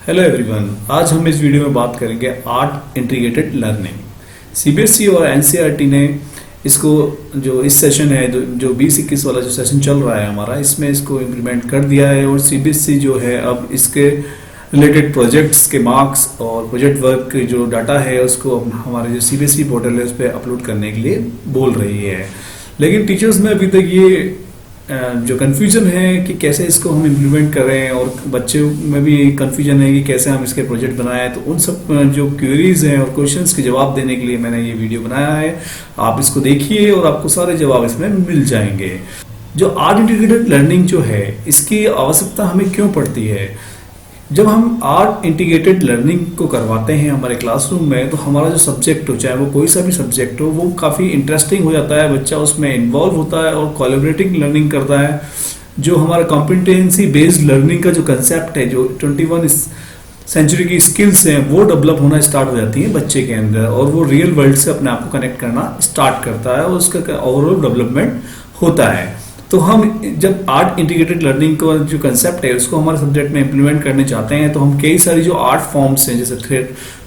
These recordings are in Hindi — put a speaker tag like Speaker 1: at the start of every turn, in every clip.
Speaker 1: हेलो एवरीवन, आज हम इस वीडियो में बात करेंगे आर्ट इंटीग्रेटेड लर्निंग। सीबीएसई और एनसीईआरटी ने इसको जो इस सेशन है जो 2021 वाला जो सेशन चल रहा है हमारा, इसमें इसको इम्प्लीमेंट कर दिया है। और सीबीएसई जो है अब इसके रिलेटेड प्रोजेक्ट्स के मार्क्स और प्रोजेक्ट वर्क के जो डाटा है उसको हमारे जो सीबीएसई पोर्टल है उस पर अपलोड करने के लिए बोल रही है। लेकिन टीचर्स में अभी तक ये जो कन्फ्यूजन है कि कैसे इसको हम इम्प्लीमेंट करें, और बच्चों में भी कन्फ्यूजन है कि कैसे हम इसके प्रोजेक्ट बनाएं। तो उन सब जो क्वेरीज हैं और क्वेश्चंस के जवाब देने के लिए मैंने ये वीडियो बनाया है। आप इसको देखिए और आपको सारे जवाब इसमें मिल जाएंगे। जो आर्ट इंटीग्रेटेड लर्निंग जो है, इसकी आवश्यकता हमें क्यों पड़ती है? जब हम आर्ट इंटीग्रेटेड लर्निंग को करवाते हैं हमारे क्लासरूम में, तो हमारा जो सब्जेक्ट हो, चाहे वो कोई सा भी सब्जेक्ट हो, वो काफ़ी इंटरेस्टिंग हो जाता है। बच्चा उसमें इन्वॉल्व होता है और कोलैबोरेटिव लर्निंग करता है। जो हमारा कॉम्पिटेंसी बेस्ड लर्निंग का जो कंसेप्ट है, जो 21 सेंचुरी की स्किल्स हैं, वो डेवलप होना स्टार्ट हो जाती हैं बच्चे के अंदर, और वो रियल वर्ल्ड से अपने आप को कनेक्ट करना स्टार्ट करता है और उसका ओवरऑल डेवलपमेंट होता है। तो हम जब आर्ट इंटीग्रेटेड लर्निंग का जो कंसेप्ट है उसको हमारे सब्जेक्ट में इम्प्लीमेंट करने चाहते हैं, तो हम कई सारी जो आर्ट फॉर्म्स हैं, जैसे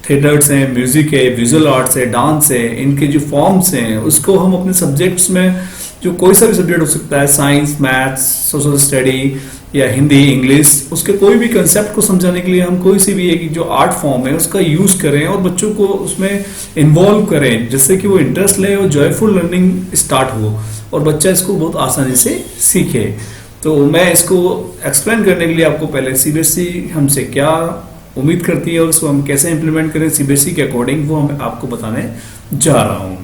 Speaker 1: थिएटर्स हैं, म्यूजिक है, विजुअल आर्ट्स है, डांस है, इनके जो फॉर्म्स हैं उसको हम अपने सब्जेक्ट्स में, जो कोई सा भी सब्जेक्ट हो सकता है, साइंस, मैथ्स, सोशल स्टडी या हिंदी, इंग्लिश, उसके कोई भी कंसेप्ट को समझाने के लिए हम कोई सी भी एक जो आर्ट फॉर्म है उसका यूज करें और बच्चों को उसमें इन्वॉल्व करें, जिससे कि वो इंटरेस्ट ले और जॉयफुल लर्निंग स्टार्ट हो और बच्चा इसको बहुत आसानी से सीखे। तो मैं इसको एक्सप्लेन करने के लिए आपको पहले सीबीएसई हमसे क्या उम्मीद करती है और उसको हम कैसे इंप्लीमेंट करें सीबीएसई के अकॉर्डिंग, वो हम आपको बताने जा रहा हूं।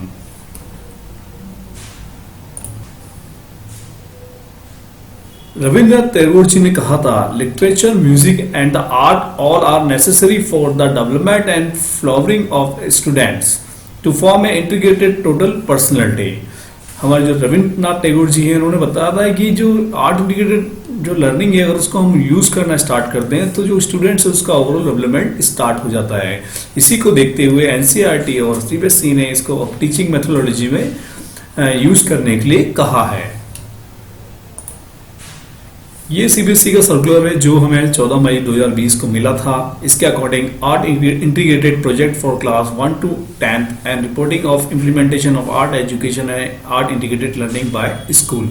Speaker 1: रविंद्रनाथ टैगोर जी ने कहा था, literature, music and the art all are necessary for the development and flowering of students to form a integrated total personality. हमारे जो रविंद्रनाथ टैगोर जी हैं, उन्होंने बताया था कि जो आर्ट इंटीग्रेटेड जो लर्निंग है, अगर उसको हम यूज करना स्टार्ट करते हैं तो जो स्टूडेंट्स है उसका ओवरऑल डेवलपमेंट स्टार्ट हो जाता है। इसी को देखते हुए एनसीईआरटी और सीबीएसई ने इसको टीचिंग मेथोडोलॉजी में यूज करने के लिए कहा है। ये सीबीएसई का सर्कुलर है जो हमें 14 मई 2020 को मिला था। इसके according art integrated project for class 1 to 10th and reporting of implementation of art education है art integrated learning by school.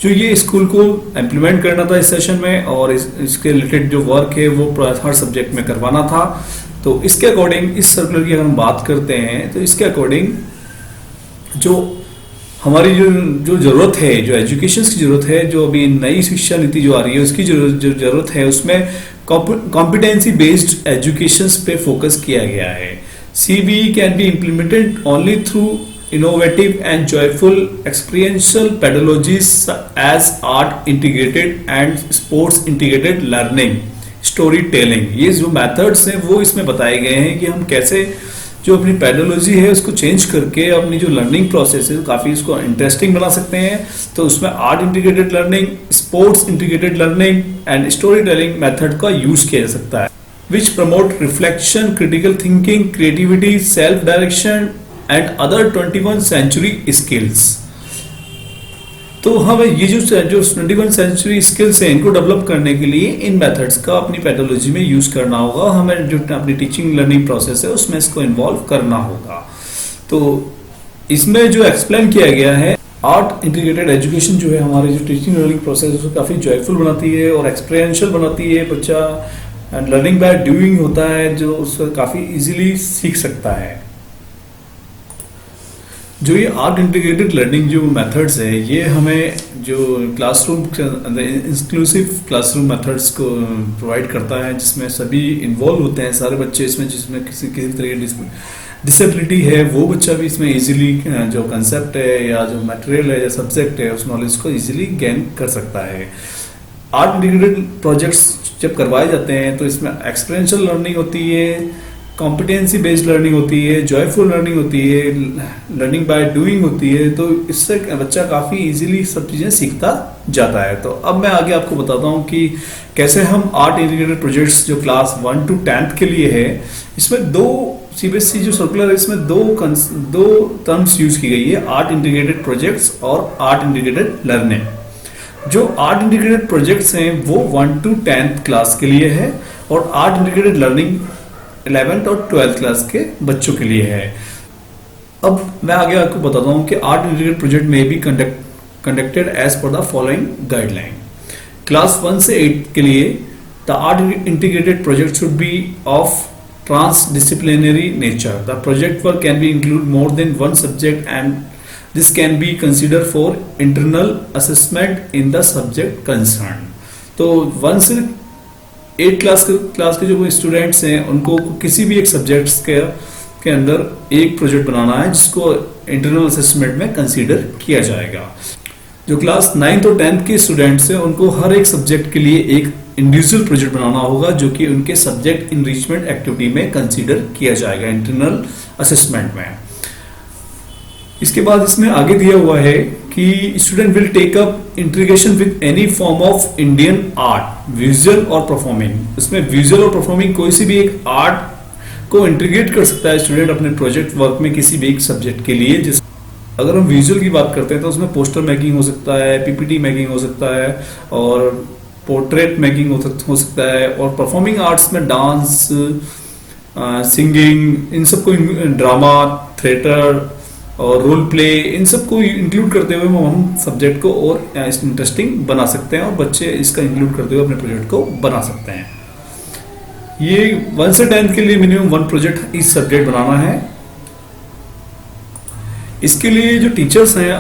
Speaker 1: जो ये स्कूल को इम्प्लीमेंट करना था इस सेशन में, और इसके रिलेटेड जो वर्क है वो हर सब्जेक्ट में करवाना था। तो इसके अकॉर्डिंग इस सर्कुलर की अगर हम बात करते हैं, तो इसके अकॉर्डिंग जो हमारी जो जरूरत है, जो एजुकेशन की जरूरत है, जो अभी नई शिक्षा नीति जो आ रही है उसकी जो जरूरत है, उसमें कॉम्पिटेंसी बेस्ड एजुकेशन पे फोकस किया गया है। CBE can be implemented only through innovative and joyful experiential pedagogies as art integrated and sports integrated learning, story telling. ये जो मेथड्स हैं वो इसमें बताए गए हैं कि हम कैसे जो अपनी पेडोलॉजी है उसको चेंज करके अपनी जो लर्निंग प्रोसेस है काफ़ी उसको इंटरेस्टिंग बना सकते हैं। तो उसमें art integrated learning, sports integrated learning and story telling method का यूज किया जा सकता है, which promote reflection, critical thinking, creativity, self direction and other 21 century skills. तो हमें ये जो 21 सेंचुरी स्किल्स हैं इनको डेवलप करने के लिए इन मेथड्स का अपनी पैथोलॉजी में यूज करना होगा। हमें जो अपनी टीचिंग लर्निंग प्रोसेस है उसमें इसको इन्वॉल्व करना होगा। तो इसमें जो एक्सप्लेन किया गया है, आर्ट इंटीग्रेटेड एजुकेशन जो है हमारी जो टीचिंग लर्निंग प्रोसेस है उसको काफ़ी जॉयफुल बनाती है और एक्सपीरियंशियल बनाती है। बच्चा एंड लर्निंग बाय डूइंग होता है, जो उसको काफ़ी इजीली सीख सकता है। जो ये आर्ट इंटीग्रेटेड लर्निंग जो मेथड्स है, ये हमें जो क्लासरूम इंक्लूसिव क्लासरूम मेथड्स को प्रोवाइड करता है, जिसमें सभी इन्वॉल्व होते हैं, सारे बच्चे इसमें, जिसमें किसी तरह की डिसेबिलिटी है वो बच्चा भी इसमें इजीली जो कंसेप्ट है या जो मटेरियल है या सब्जेक्ट है उस नॉलेज को इजीली गेन कर सकता है। आर्ट इंटीग्रेटेड प्रोजेक्ट्स जब करवाए जाते हैं तो इसमें एक्सपीरियंशियल लर्निंग होती है, कॉम्पिटेंसी बेस्ड लर्निंग होती है, जॉयफुल लर्निंग होती है, लर्निंग बाय डूइंग होती है। तो इससे बच्चा काफ़ी इजीली सब चीज़ें सीखता जाता है। तो अब मैं आगे आपको बताता हूँ कि कैसे हम आर्ट इंटीग्रेटेड प्रोजेक्ट्स जो क्लास 1 to 10th के लिए है, इसमें दो सीबीएसई जो सर्कुलर है इसमें दो टर्म्स यूज की गई है, आर्ट इंटीग्रेटेड प्रोजेक्ट्स और आर्ट इंटीग्रेटेड लर्निंग। जो आर्ट इंटीग्रेटेड प्रोजेक्ट्स हैं वो 1 to 10th क्लास के लिए है और आर्ट इंटीग्रेटेड लर्निंग 11th और 12th क्लास के बच्चों के लिए है। अब मैं आगे आपको बताता हूँ कि आर्ट इंटीग्रेटेड प्रोजेक्ट में भी conducted as per the following guideline. Class 1 से 8 के लिए the art integrated project should be of transdisciplinary nature. The project work can be include more than one subject and this can be considered for internal assessment in the subject concerned. तो 1 से 8 क्लास के जो स्टूडेंट्स हैं उनको किसी भी एक सब्जेक्ट्स के अंदर एक प्रोजेक्ट बनाना है जिसको इंटरनल असेसमेंट में कंसीडर किया जाएगा। जो क्लास 9th और 10th के स्टूडेंट्स हैं उनको हर एक सब्जेक्ट के लिए एक इंडिविजुअल प्रोजेक्ट बनाना होगा जो कि उनके सब्जेक्ट इनरिचमेंट एक्टिविटी में कंसीडर किया जाएगा इंटरनल असेसमेंट में। इसके बाद इसमें आगे दिया हुआ है कि student will take up integration with any form of Indian art visual और परफॉर्मिंग। इसमें विजुअल और परफॉर्मिंग कोई सी भी एक आर्ट को इंटीग्रेट कर सकता है स्टूडेंट अपने प्रोजेक्ट वर्क में किसी भी एक सब्जेक्ट के लिए। जिस अगर हम विजुअल की बात करते हैं तो उसमें पोस्टर मेकिंग हो सकता है, पीपीटी मेकिंग हो सकता है और पोर्ट्रेट मेकिंग हो सकता है। और परफॉर्मिंग आर्ट्स में डांस, सिंगिंग, इन सबको ड्रामा, थिएटर और रोल प्ले इन सबको इंक्लूड करते हुए हम सब्जेक्ट को और इंटरेस्टिंग बना सकते हैं और बच्चे इसका इंक्लूड करते हुए अपने प्रोजेक्ट को बना सकते हैं। ये 1 से 10th के लिए मिनिमम 1 प्रोजेक्ट इस सब्जेक्ट बनाना है। इसके लिए जो टीचर्स हैं,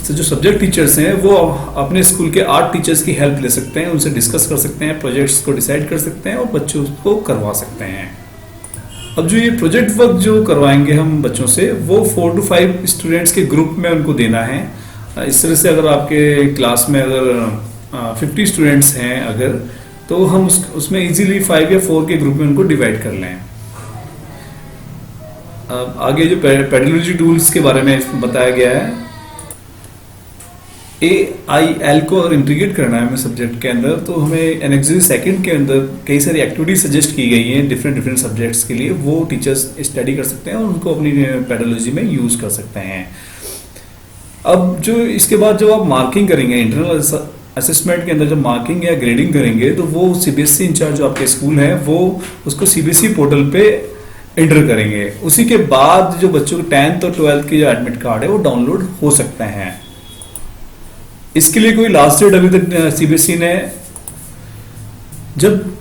Speaker 1: जो सब्जेक्ट टीचर्स हैं, वो अपने स्कूल के आर्ट टीचर्स की हेल्प ले सकते हैं, उनसे डिस्कस कर सकते हैं, प्रोजेक्ट्स को डिसाइड कर सकते हैं और बच्चों को करवा सकते हैं। अब जो ये प्रोजेक्ट वर्क जो करवाएंगे हम बच्चों से वो 4 to 5 स्टूडेंट्स के ग्रुप में उनको देना है। इस तरह से अगर आपके क्लास में अगर 50 स्टूडेंट्स हैं अगर, तो हम उसमें इजीली 5 या 4 के ग्रुप में उनको डिवाइड कर लें। आगे जो पेडागोजी टूल्स के बारे में बताया गया है, AIL को अगर इंटीग्रेट करना है हमें सब्जेक्ट के अंदर तो हमें एनेक्सरी सेकंड के अंदर कई सारी एक्टिविटीज सजेस्ट की गई हैं डिफरेंट सब्जेक्ट्स के लिए। वो टीचर्स स्टडी कर सकते हैं और उनको अपनी पेडागोजी में यूज कर सकते हैं। अब जो इसके बाद जो आप मार्किंग करेंगे इंटरनल असेसमेंट के अंदर जब मार्किंग या ग्रेडिंग करेंगे तो वो CBSE इंचार्ज जो आपके स्कूल है वो उसको CBSE पोर्टल पे एंटर करेंगे। उसी के बाद जो बच्चों के 10th और 12th के जो एडमिट कार्ड है वो डाउनलोड हो सकते हैं। इसके लिए कोई लास्ट डेट अभी तक CBSE ने, जब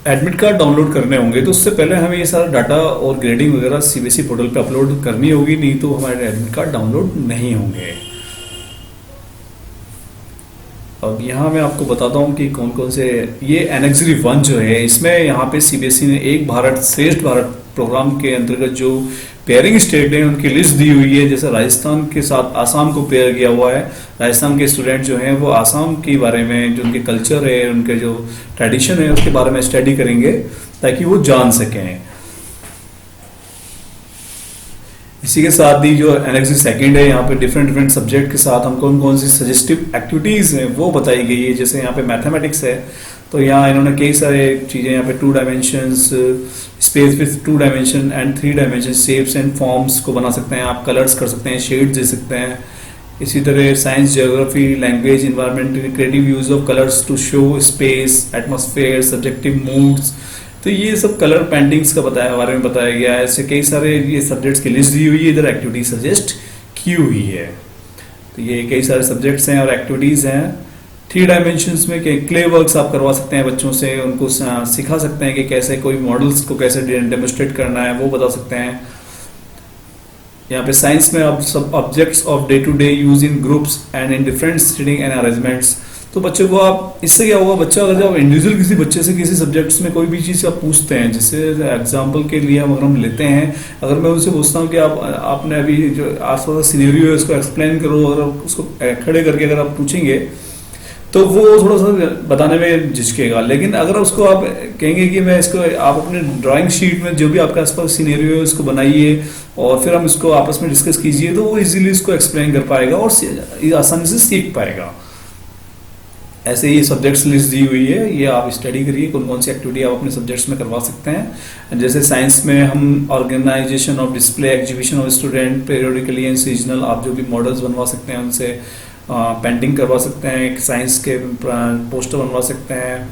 Speaker 1: एडमिट कार्ड डाउनलोड करने होंगे तो उससे पहले हमें ये सारा डाटा और ग्रेडिंग वगैरह CBSE पोर्टल पे अपलोड करनी होगी, नहीं तो हमारे एडमिट कार्ड डाउनलोड नहीं होंगे। अब यहाँ मैं आपको बताता हूँ कि कौन कौन से ये एनेक्सरी 1 जो है इसमें यहाँ पे CBSE ने एक भारत श्रेष्ठ भारत प्रोग्राम के अंतर्गत जो पेयरिंग स्टेट है उनकी लिस्ट दी हुई है। जैसे राजस्थान के साथ आसाम को पेयर किया हुआ है। राजस्थान के स्टूडेंट जो हैं वो आसाम के बारे में, जो उनके कल्चर है, उनके जो ट्रेडिशन है उसके बारे में स्टडी करेंगे ताकि वो जान सकें। इसी के साथ ही जो एनेक्सरी सेकंड है यहाँ पे डिफरेंट सब्जेक्ट के साथ हम कौन कौन सी सजेस्टिव एक्टिविटीज हैं वो बताई गई है। जैसे यहाँ पे मैथमेटिक्स है तो यहाँ इन्होंने कई सारे चीजें यहाँ पे 2 dimensions space with 2 dimension and 3 dimension shapes and forms को बना सकते हैं आप, कलर्स कर सकते हैं, शेड्स दे सकते हैं। इसी तरह science, geography, language, environment, creative use of colours to show space, atmosphere, subjective moods. तो ये सब कलर पेंटिंग्स का बारे में बताया गया है। ऐसे कई सारे ये सब्जेक्ट्स की लिस्ट दी हुई है, इधर एक्टिविटी सजेस्ट की हुई है। तो ये कई सारे सब्जेक्ट्स हैं और एक्टिविटीज हैं। 3 डायमेंशंस में क्ले वर्क्स आप करवा सकते हैं बच्चों से, उनको सिखा सकते हैं कि कैसे कोई मॉडल्स को कैसे डेमोस्ट्रेट करना है वो बता सकते हैं। यहाँ पे साइंस में आप सब objects of day to day use in groups and in different seating and arrangements. तो बच्चों को आप, इससे क्या होगा, बच्चा अगर जब इंडिविजुअल किसी बच्चे से किसी सब्जेक्ट्स में कोई भी चीज़ आप पूछते हैं, जैसे एग्जांपल के लिए अगर हम लेते हैं, अगर मैं उनसे पूछता हूँ कि आपने अभी जो आसपास का सिनेरियो है उसको एक्सप्लेन करो, अगर उसको खड़े करके अगर आप पूछेंगे तो वो थोड़ा सा बताने में झिझकेगा। लेकिन अगर उसको आप कहेंगे कि मैं इसको, आप अपने ड्राइंग शीट में जो भी आपके आसपास सीनेरियो है उसको बनाइए और फिर हम इसको आपस में डिस्कस कीजिए, तो वो इजीली इसको एक्सप्लेन कर पाएगा और आसानी से सीख पाएगा। ऐसे ही सब्जेक्ट्स लिस्ट दी हुई है, ये आप स्टडी करिए कौन कौन सी एक्टिविटी आप अपने सब्जेक्ट्स में करवा सकते हैं। जैसे साइंस में हम organisation of display exhibition of student periodically and seasonal, आप जो भी मॉडल्स बनवा सकते हैं उनसे। पेंटिंग करवा सकते हैं, साइंस के पोस्टर बनवा सकते हैं।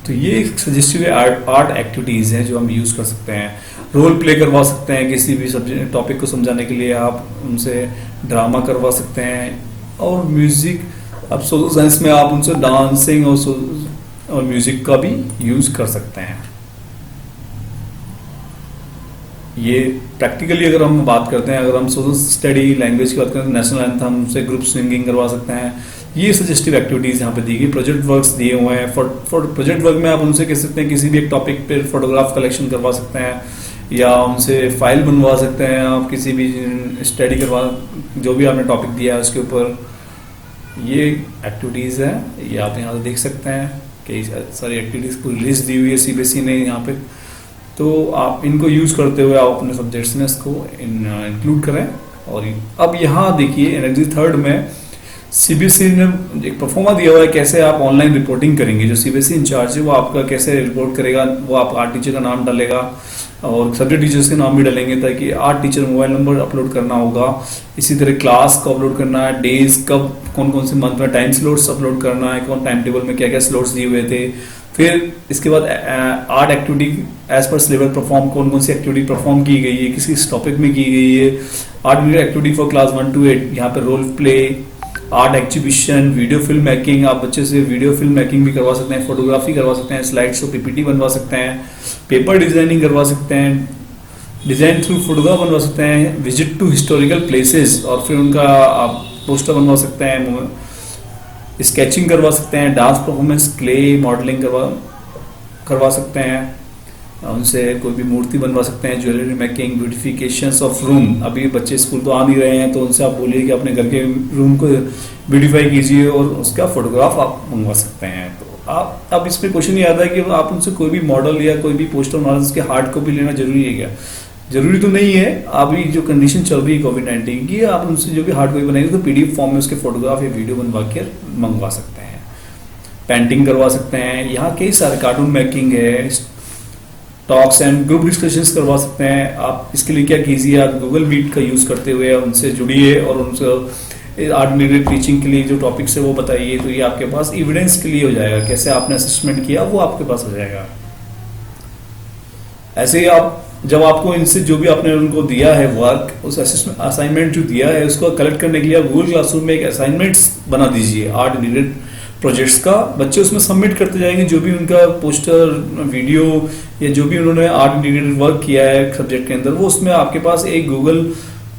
Speaker 1: तो ये एक सजेस्टिव आर्ट एक्टिविटीज़ हैं जो हम यूज़ कर सकते हैं। रोल प्ले करवा सकते हैं, किसी भी सब्जेक्ट टॉपिक को समझाने के लिए आप उनसे ड्रामा करवा सकते हैं। और म्यूज़िक, अब सोशल साइंस में आप उनसे डांसिंग और म्यूज़िक का भी यूज़ कर सकते हैं। ये प्रैक्टिकली अगर हम बात करते हैं, अगर हम सोशल स्टडी लैंग्वेज की बात करें तो नेशनल एंथम से ग्रुप सिंगिंग करवा सकते हैं। ये सजेस्टिव एक्टिविटीज़ यहाँ पे दी गई। प्रोजेक्ट वर्क्स दिए हुए हैं। फॉर प्रोजेक्ट वर्क में आप उनसे कह सकते हैं किसी भी एक टॉपिक पे फोटोग्राफ कलेक्शन करवा सकते हैं, या उनसे फाइल बनवा सकते हैं। आप किसी भी स्टडी करवा, जो भी आपने टॉपिक दिया है उसके ऊपर, ये एक्टिविटीज़ हैं। ये आप यहाँ से देख सकते हैं कई सारी एक्टिविटीज़ को लिस्ट दी हुई है सीबीएसई ने यहाँ पे। तो आप इनको यूज़ करते हुए आप अपने सब्जेक्ट्स में इसको इंक्लूड करें। और अब यहाँ देखिए एनर्जी थर्ड में सीबीएसई ने एक परफॉर्मा दिया हुआ है, कैसे आप ऑनलाइन रिपोर्टिंग करेंगे। जो सीबीएसई इंचार्ज है वो आपका कैसे रिपोर्ट करेगा, वो आप आर्ट टीचर का नाम डालेगा और सब्जेक्ट टीचर्स के नाम भी डालेंगे, ताकि art teacher mobile number upload करना होगा। इसी तरह क्लास को अपलोड करना है, डेज कब कौन कौन से मंथ में टाइम स्लॉट्स अपलोड करना है, कौन टाइम टेबल में क्या क्या स्लॉट्स दिए हुए थे। फिर इसके बाद art activity as per syllabus perform, कौन कौन सी एक्टिविटी परफॉर्म की गई है, किस टॉपिक में की गई है। Art activity for class 1 to 8, यहाँ पे role play, art exhibition, video film making. आप बच्चे से वीडियो फिल्म मेकिंग भी करवा सकते हैं, फोटोग्राफी करवा सकते हैं, स्लाइड शो पीपीटी बनवा सकते हैं, पेपर डिजाइनिंग करवा सकते हैं, डिजाइन थ्रू फोटोग्राफ बनवा सकते हैं, विजिट टू हिस्टोरिकल प्लेसेस और फिर उनका आप पोस्टर बनवा सकते हैं, स्केचिंग करवा सकते हैं, डांस परफॉर्मेंस, क्ले मॉडलिंग करवा सकते हैं, उनसे कोई भी मूर्ति बनवा सकते हैं, ज्वेलरी मेकिंग, ब्यूटिफिकेशंस ऑफ रूम। अभी बच्चे स्कूल तो आ नहीं रहे हैं, तो उनसे आप बोलिए कि अपने घर के रूम को ब्यूटिफाई कीजिए और उसका फोटोग्राफ आप मंगवा सकते हैं। तो आप अब इसमें क्वेश्चन ये आता है कि आप उनसे कोई भी मॉडल या कोई भी पोस्टर बनाना, उसके हार्ड कॉपी लेना जरूरी है क्या? जरूरी तो नहीं है। अभी जो कंडीशन चल रही है कोविड-19 की, आप उनसे जो भी हार्ड कॉपी बनाएंगे तो पीडीएफ फॉर्म में उसके फोटोग्राफ या वीडियो बनवा के मंगवा सकते हैं। पेंटिंग करवा सकते हैं, यहाँ कई सारे कार्टून मेकिंग है, टॉक्स एंड ग्रुप डिस्कशंस करवा सकते हैं। आप इसके लिए क्या कीजिए, आप गूगल मीट का यूज़ करते हुए उनसे जुड़िए और उनसे आर्ट रिलेटेड टीचिंग के लिए जो टॉपिक्स है वो बताइए। तो ये आपके पास एविडेंस के लिए हो जाएगा, कैसे आपने असेसमेंट किया वो आपके पास हो जाएगा। ऐसे ही आप जब आपको इनसे जो भी आपने उनको दिया है वर्क, उस असाइनमेंट जो दिया है उसको कलेक्ट करने के लिए आप गूगल क्लासरूम में एक असाइनमेंट्स बना दीजिए आर्ट रिलेटेड प्रोजेक्ट्स का। बच्चे उसमें सबमिट करते जाएंगे जो भी उनका पोस्टर, वीडियो या जो भी उन्होंने आर्ट रिलेटेड वर्क किया है सब्जेक्ट के अंदर, वो उसमें आपके पास एक गूगल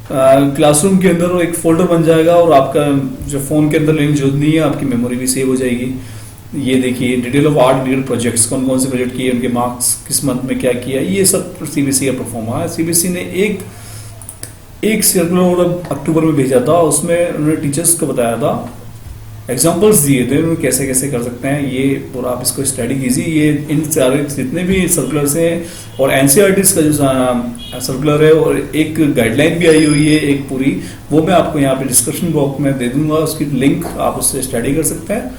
Speaker 1: क्लासरूम के अंदर वो एक फोल्डर बन जाएगा और आपका जो फोन के अंदर लिंक जोड़नी है, आपकी मेमोरी भी सेव हो जाएगी। ये देखिए detail of art related projects, कौन कौन से प्रोजेक्ट किए, उनके मार्क्स किस मंथ में क्या किया, ये सब सीबीएसई का परफॉर्मा है। सीबीएसई ने एक सर्कुलर अक्टूबर में भेजा था, उसमें उन्होंने टीचर्स को बताया था, एग्जाम्पल्स दिए थे उन्होंने कैसे कैसे कर सकते हैं। ये पूरा आप इसको स्टडी कीजिए। ये इन सारे जितने भी सर्कुलर्स हैं और एनसीईआरटी का जो सर्कुलर है और एक गाइडलाइन भी आई हुई है एक पूरी, वो मैं आपको यहाँ पे डिस्क्रिप्शन बॉक्स में दे दूंगा, उसकी लिंक आप उससे स्टडी कर सकते हैं।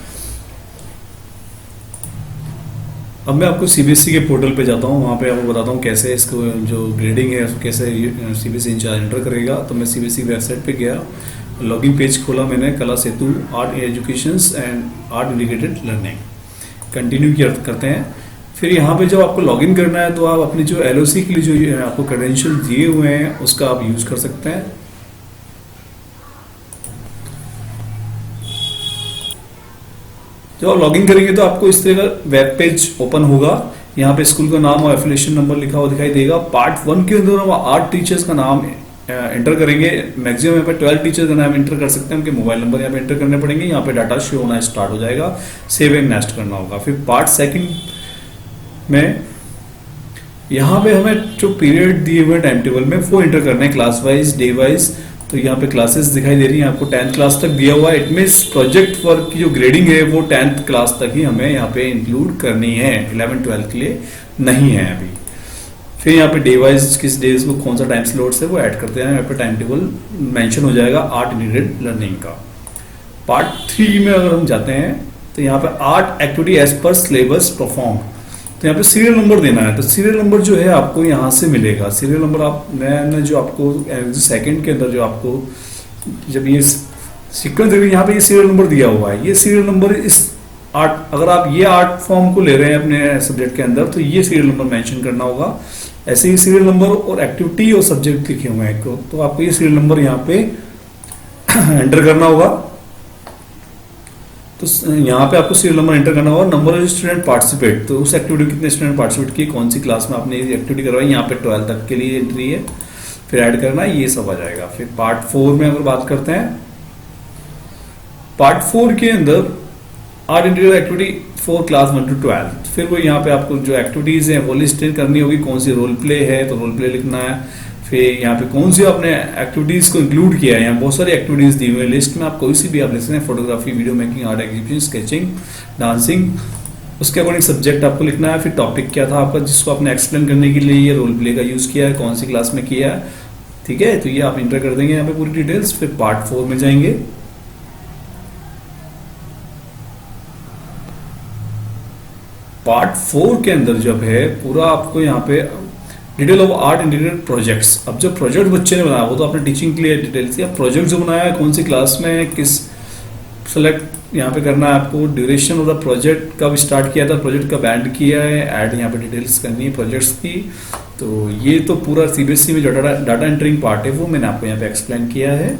Speaker 1: अब मैं आपको सीबीएसई के पोर्टल पे जाता हूँ, वहाँ पे आपको बताता हूँ कैसे इसको जो ग्रेडिंग है कैसे सीबीएसई इंचार्ज एंटर करेगा। तो मैं सीबीएसई वेबसाइट पे गया, लॉगिन पेज खोला मैंने, Kala Setu art education and art integrated learning, continue करते हैं। फिर यहाँ पे जब आपको लॉगिन करना है तो आप अपनी जो एलओसी के लिए जो आपको क्रेडेंशियल दिए हुए हैं उसका आप यूज़ कर सकते हैं। जब आप लॉगिन करेंगे तो आपको इस तरह का वेब पेज ओपन होगा। यहाँ पे स्कूल का नाम और एफिलिएशन नंबर लिखा हुआ दिखाई देगा। पार्ट 1 के अंदर हम 8 टीचर्स का नाम एंटर करेंगे। मैक्सिमम यहाँ पे 12 टीचर्स का नाम एंटर कर सकते हैं, उनके मोबाइल नंबर यहाँ पे एंटर करने पड़ेंगे। यहाँ पे डाटा शो होना स्टार्ट हो जाएगा, सेव एंड नेक्स्ट करना होगा। फिर पार्ट 2 में यहाँ पे हमें जो पीरियड दिए हुए टाइम टेबल में वो एंटर करने हैं, क्लास वाइज, डे वाइज। तो यहाँ पे क्लासेस दिखाई दे रही हैं आपको, 10th क्लास तक दिया हुआ है। इट मीन्स प्रोजेक्ट वर्क की जो ग्रेडिंग है वो 10th क्लास तक ही हमें यहाँ पे इंक्लूड करनी है, 11th 12th के लिए नहीं है अभी। फिर यहाँ पे डे वाइज किस डेज को कौन सा टाइम स्लॉट्स है वो ऐड करते हैं। यहाँ पे टाइम टेबल मेंशन हो जाएगा आर्ट रिलेटेड लर्निंग का। पार्ट 3 में अगर हम जाते हैं तो यहाँ पे art activity as per syllabus perform, तो यहाँ पे सीरियल नंबर देना है। तो सीरियल नंबर जो है आपको यहाँ से मिलेगा। सीरियल नंबर आप मैंने जो आपको सेकंड के अंदर जो आपको जब ये सीक्वेंस देखिए यहाँ पे ये सीरियल नंबर दिया हुआ है, ये सीरियल नंबर इस आर्ट, अगर आप ये आर्ट फॉर्म को ले रहे हैं अपने सब्जेक्ट के अंदर तो ये सीरियल नंबर मेंशन करना होगा। ऐसे ही सीरियल नंबर और एक्टिविटी और सब्जेक्ट लिखे हुए हैं तो आपको ये सीरियल नंबर यहाँ पे एंटर करना होगा। तो यहाँ पे आपको सीरियल नंबर एंटर करना होगा, नंबर ऑफ स्टूडेंट पार्टिसिपेट, तो उस एक्टिविटी कितने स्टूडेंट पार्टिसिपेट किए, कौन सी क्लास में आपने ये एक्टिविटी करवाई, यहाँ पे 12 तक के लिए एंट्री है, फिर ऐड करना है, ये सब आ जाएगा। फिर पार्ट 4 में अगर बात करते हैं, पार्ट 4 के अंदर art integrated activity for class 1 to 12, फिर वो यहाँ पे आपको जो एक्टिविटीज हैं वो लिस्ट करनी होगी, कौन सी रोल प्ले है तो रोल प्ले लिखना है, फिर यहाँ पे कौन सी आपने एक्टिविटीज को इंक्लूड किया है, यहाँ बहुत सारी एक्टिविटीज दी हुई है लिस्ट में, आप कोई सी भी आप लिख सकते हैं, photography, video making, art exhibition, sketching, dancing, उसके अकॉर्डिंग सब्जेक्ट आपको लिखना है, फिर टॉपिक क्या था आपका जिसको आपने एक्सप्लेन करने के लिए ये रोल प्ले का यूज किया है, कौन सी क्लास में किया है, ठीक है, तो ये आप इंटर कर देंगे यहाँ पे पूरी डिटेल्स। फिर पार्ट 4 में जाएंगे, पार्ट 4 के अंदर जब है पूरा आपको यहाँ पे detail of art integrated projects, अब जो प्रोजेक्ट बच्चे ने बनाया वो तो आपने टीचिंग के लिए डिटेल थी, अब प्रोजेक्ट जो बनाया है कौन सी क्लास में किस सेलेक्ट यहाँ पे करना है आपको, ड्यूरेशन ऑफ द प्रोजेक्ट कब स्टार्ट किया था, प्रोजेक्ट कब एंड किया है, ऐड यहाँ पे डिटेल्स करनी है प्रोजेक्ट्स की। तो ये तो पूरा सीबीएसई में जो डाटा एंटरिंग पार्ट है वो मैंने आपको यहाँ पे एक्सप्लेन किया है।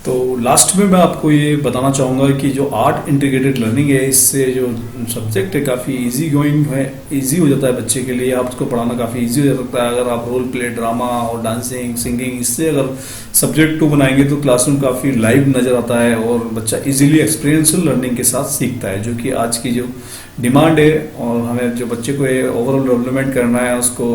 Speaker 1: तो लास्ट में मैं आपको ये बताना चाहूँगा कि जो आर्ट इंटीग्रेटेड लर्निंग है इससे जो सब्जेक्ट है काफ़ी इजी गोइंग है, इजी हो जाता है बच्चे के लिए, आप उसको पढ़ाना काफ़ी इजी हो सकता है। अगर आप रोल प्ले, ड्रामा और डांसिंग, सिंगिंग इससे अगर सब्जेक्ट को बनाएंगे तो क्लासरूम काफ़ी लाइव नज़र आता है और बच्चा इजीली एक्सपीरियंशियल लर्निंग के साथ सीखता है, जो कि आज की जो डिमांड है। और हमें जो बच्चे को ओवरऑल डेवलपमेंट करना है, उसको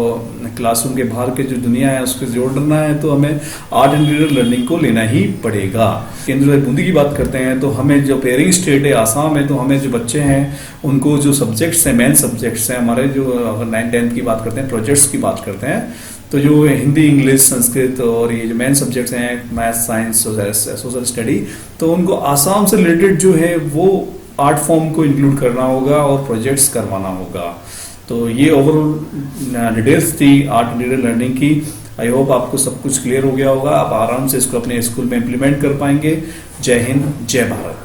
Speaker 1: क्लासरूम के बाहर के जो दुनिया है उसको जोड़ना है, तो हमें आर्ट इंटीग्रेटेड लर्निंग को लेना ही पड़ेगा। केंद्र बूंदी की बात करते हैं तो हमें जो पेयरिंग स्टेट है आसाम है, तो हमें जो बच्चे हैं उनको जो सब्जेक्ट्स हैं, मेन सब्जेक्ट्स हैं हमारे, जो अगर 9-10 की बात करते हैं, प्रोजेक्ट्स की बात करते हैं, तो जो हिंदी, इंग्लिश, संस्कृत और ये जो मेन सब्जेक्ट्स हैं मैथ, साइंस, सोशल स्टडी, तो उनको आसाम से रिलेटेड जो है वो आर्ट फॉर्म को इंक्लूड करना होगा और प्रोजेक्ट्स करवाना होगा। तो ये ओवरऑल डिटेल्स थी आर्ट इंटीग्रेटेड लर्निंग की। आई होप आपको सब कुछ क्लियर हो गया होगा, आप आराम से इसको अपने स्कूल में इम्प्लीमेंट कर पाएंगे। जय हिंद, जय भारत।